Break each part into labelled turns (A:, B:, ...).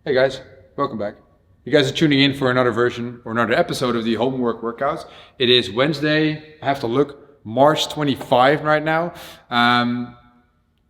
A: Hey guys, welcome back. You guys are tuning in for another version or another episode of the homework workouts. It is Wednesday, I have to look, March 25 right now.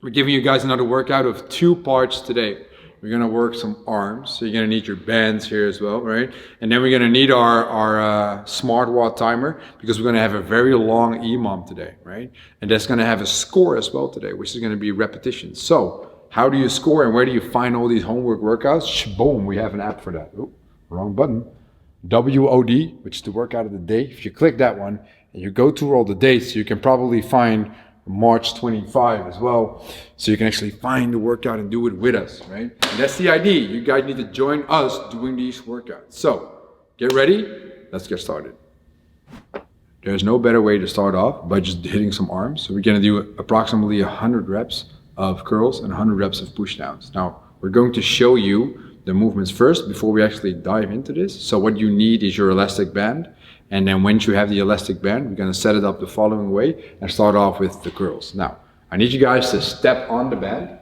A: We're giving you guys another workout of 2 parts today. We're gonna work some arms, so you're gonna need your bands here as well, right? And then we're gonna need our smartwatch timer because we're gonna have a very long EMOM today, right? And that's gonna have a score as well today, which is gonna be repetitions. So, how do you score and where do you find all these homework workouts? Boom, we have an app for that. Oh, wrong button. WOD, which is the workout of the day. If you click that one and you go through all the dates, you can probably find March 25 as well. So you can actually find the workout and do it with us, right? And that's the idea. You guys need to join us doing these workouts. So, get ready. Let's get started. There's no better way to start off by just hitting some arms. So we're gonna do approximately 100 reps of curls and 100 reps of push downs. Now, we're going to show you the movements first before we actually dive into this. So what you need is your elastic band. And then once you have the elastic band, we're gonna set it up the following way and start off with the curls. Now, I need you guys to step on the band.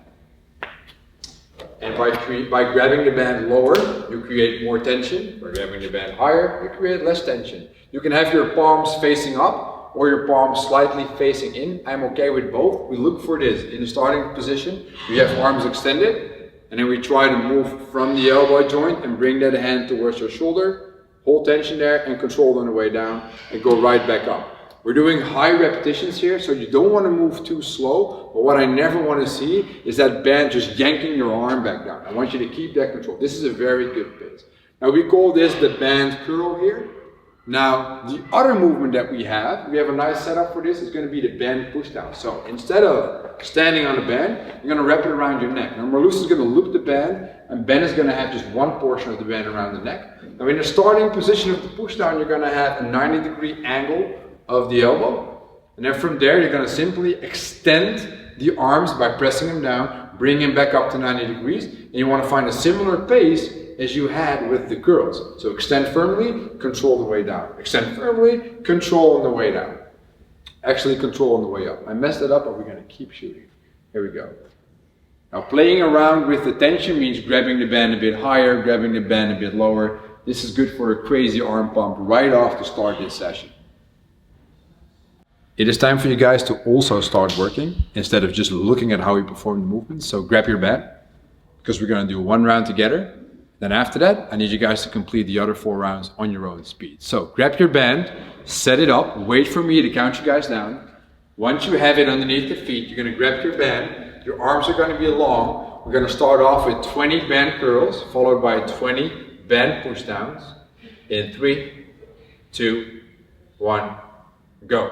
A: And by grabbing the band lower, you create more tension. By grabbing the band higher, you create less tension. You can have your palms facing up or your palms slightly facing in. I'm okay with both. We look for this in the starting position. We have arms extended, and then we try to move from the elbow joint and bring that hand towards your shoulder. Hold tension there and control on the way down and go right back up. We're doing high repetitions here, so you don't want to move too slow, but what I never want to see is that band just yanking your arm back down. I want you to keep that control. This is a very good pace. Now we call this the band curl here. Now, the other movement that we have a nice setup for this, is going to be the band push down. So instead of standing on the band, you're going to wrap it around your neck. Now Marloes is going to loop the band, and Ben is going to have just one portion of the band around the neck. Now in the starting position of the push down, you're going to have a 90-degree angle of the elbow. And then from there, you're going to simply extend the arms by pressing them down, bring them back up to 90 degrees. And you want to find a similar pace as you had with the curls. So extend firmly, control the way down. Extend firmly, control on the way down. Actually control on the way up. I messed it up, but we're gonna keep shooting. Here we go. Now playing around with the tension means grabbing the band a bit higher, grabbing the band a bit lower. This is good for a crazy arm pump right off to start this session. It is time for you guys to also start working instead of just looking at how we perform the movements. So grab your band, because we're gonna do 1 round together. Then after that, I need you guys to complete the other 4 rounds on your own speed. So grab your band, set it up, wait for me to count you guys down. Once you have it underneath the feet, you're gonna grab your band, your arms are gonna be long. We're gonna start off with 20 band curls, followed by 20 band push downs. In 3, 2, 1, go.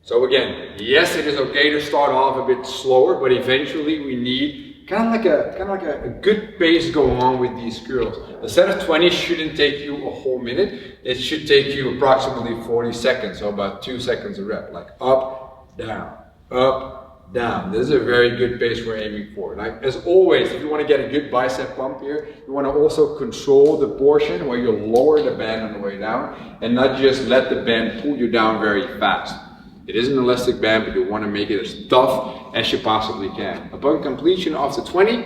A: So again, yes, it is okay to start off a bit slower, but eventually we need kind of like a good pace going on with these curls. A set of 20 shouldn't take you a whole minute. It should take you approximately 40 seconds, so about 2 seconds a rep. Like up, down, up, down. This is a very good pace we're aiming for. Like as always, if you want to get a good bicep pump here, you want to also control the portion where you lower the band on the way down and not just let the band pull you down very fast. It is an elastic band, but you want to make it as tough as you possibly can. Upon completion of the 20,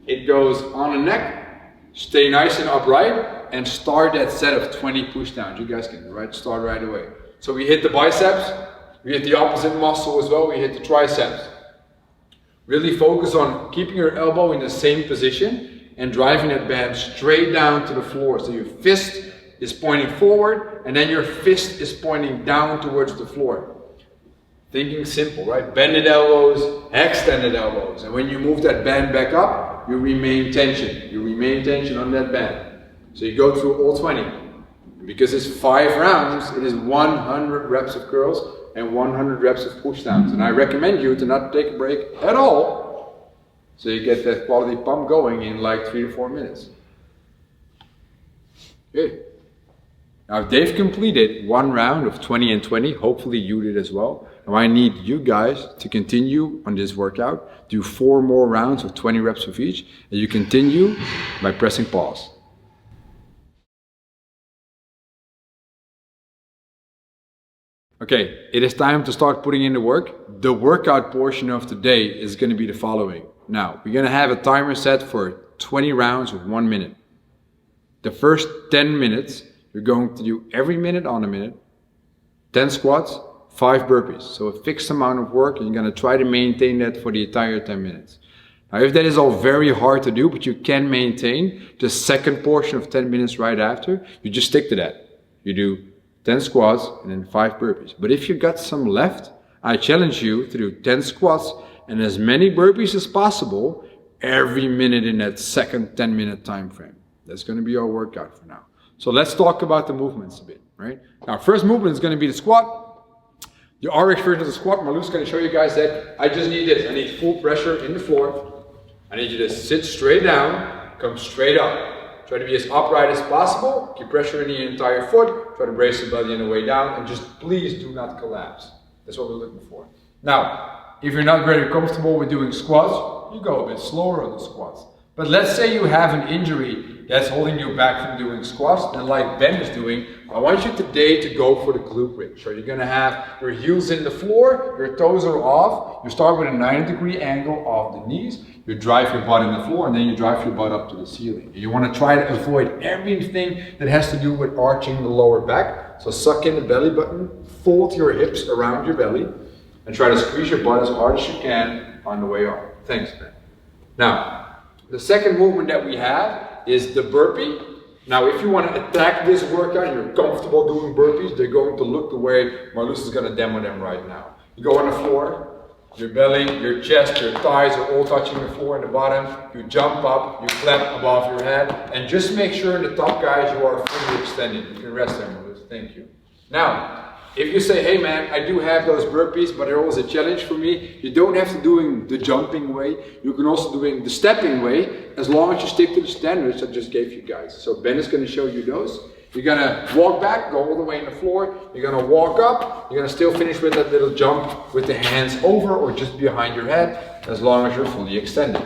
A: it goes on the neck, stay nice and upright, and start that set of 20 push downs. You guys can start right away. So we hit the biceps, we hit the opposite muscle as well, we hit the triceps. Really focus on keeping your elbow in the same position and driving that band straight down to the floor. So your fist is pointing forward, and then your fist is pointing down towards the floor. Thinking simple, right? Bended elbows, extended elbows. And when you move that band back up, you remain tension. You remain tension on that band. So you go through all 20. And because it's 5 rounds, it is 100 reps of curls and 100 reps of push downs. And I recommend you to not take a break at all, so you get that quality pump going in like 3 to 4 minutes. Good. Now they've completed 1 round of 20 and 20, hopefully you did as well. Now I need you guys to continue on this workout, do 4 more rounds of 20 reps of each, and you continue by pressing pause. Okay, it is time to start putting in the work. The workout portion of today is going to be the following. Now, we're gonna have a timer set for 20 rounds of 1 minute. The first 10 minutes, you're going to do every minute on a minute, 10 squats, 5 burpees. So a fixed amount of work, and you're gonna try to maintain that for the entire 10 minutes. Now, if that is all very hard to do, but you can maintain the second portion of 10 minutes right after, you just stick to that. You do 10 squats and then 5 burpees. But if you got some left, I challenge you to do 10 squats and as many burpees as possible every minute in that second 10-minute time frame. That's going to be our workout for now. So let's talk about the movements a bit, right? Now, first movement is going to be the squat. The RX version of the squat, Marloes going to show you guys that. I just need this. I need full pressure in the floor. I need you to sit straight down, come straight up. Try to be as upright as possible. Keep pressure in the entire foot. Try to brace the belly on the way down, and just please do not collapse. That's what we're looking for. Now, if you're not very comfortable with doing squats, you go a bit slower on the squats. But let's say you have an injury that's holding you back from doing squats, and like Ben is doing, I want you today to go for the glute bridge. So you're gonna have your heels in the floor, your toes are off, you start with a 90-degree angle off the knees, you drive your butt in the floor, and then you drive your butt up to the ceiling. You wanna try to avoid everything that has to do with arching the lower back. So suck in the belly button, fold your hips around your belly, and try to squeeze your butt as hard as you can on the way up. Thanks, Ben. Now, the second movement that we have is the burpee. Now, if you want to attack this workout, you're comfortable doing burpees, they're going to look the way Marloes is going to demo them right now. You go on the floor, your belly, your chest, your thighs are all touching the floor and the bottom. You jump up, you clap above your head, and just make sure in the top, guys, you are fully extended. You can rest there, Marloes. Thank you. Now, if you say, hey man, I do have those burpees, but they're always a challenge for me, you don't have to do the jumping way. You can also do the stepping way, as long as you stick to the standards I just gave you guys. So Ben is going to show you those. You're going to walk back, go all the way in the floor. You're going to walk up. You're going to still finish with that little jump with the hands over or just behind your head, as long as you're fully extended.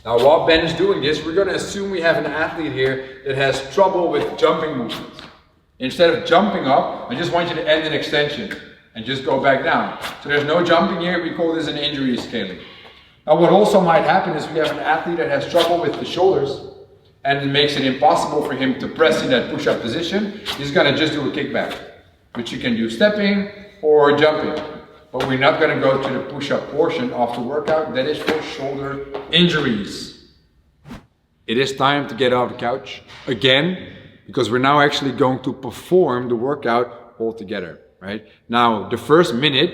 A: Now, while Ben is doing this, we're going to assume we have an athlete here that has trouble with jumping movements. Instead of jumping up, I just want you to end an extension and just go back down. So there's no jumping here. We call this an injury scaling. Now, what also might happen is we have an athlete that has trouble with the shoulders, and it makes it impossible for him to press in that push-up position. He's going to just do a kickback, which you can do stepping or jumping. But we're not going to go to the push-up portion of the workout. That is for shoulder injuries. It is time to get out of the couch again, because we're now actually going to perform the workout all together, right? Now, the first minute,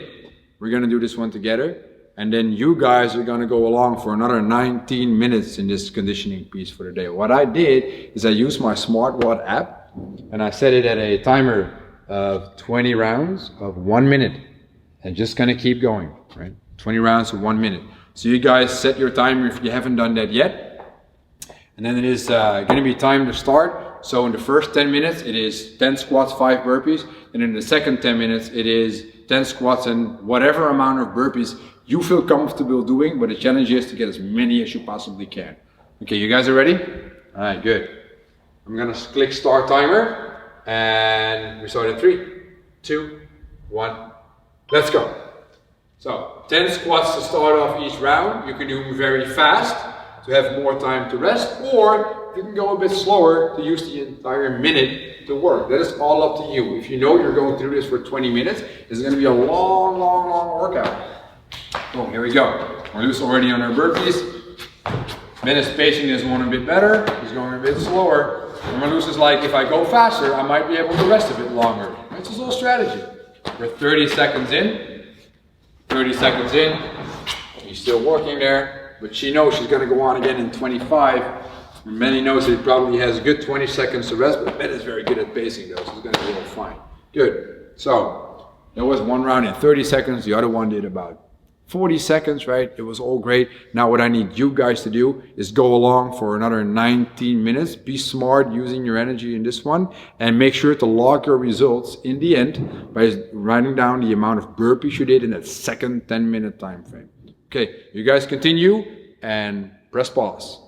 A: we're going to do this one together. And then you guys are going to go along for another 19 minutes in this conditioning piece for the day. What I did is I used my SmartWatt app, and I set it at a timer of 20 rounds of 1 minute. And just going to keep going, right? 20 rounds of 1 minute. So you guys set your timer if you haven't done that yet. And then it is going to be time to start. So in the first 10 minutes, it is 10 squats, 5 burpees. And in the second 10 minutes, it is 10 squats and whatever amount of burpees you feel comfortable doing. But the challenge is to get as many as you possibly can. Okay, you guys are ready? All right, good. I'm going to click start timer. And we start in 3, 2, 1. Let's go. So 10 squats to start off each round. You can do them very fast to have more time to rest, or you can go a bit slower to use the entire minute to work. That is all up to you. If you know you're going to do this for 20 minutes, it's going to be a long, long, long workout. Oh, here we go. Marloes already on our burpees. Ben is pacing this one a bit better. He's going a bit slower. And Marloes is like, if I go faster, I might be able to rest a bit longer. It's his whole strategy. We're 30 seconds in. 30 seconds in. He's still working there. But she knows she's going to go on again in 25. And Manny knows that he probably has a good 20 seconds to rest, but Ben is very good at pacing those. So he's going to be all fine. Good. So, there was one round in 30 seconds. The other one did about 40 seconds, right? It was all great. Now what I need you guys to do is go along for another 19 minutes. Be smart using your energy in this one. And make sure to log your results in the end by writing down the amount of burpees you did in that second 10-minute time frame. Okay, you guys continue and press pause.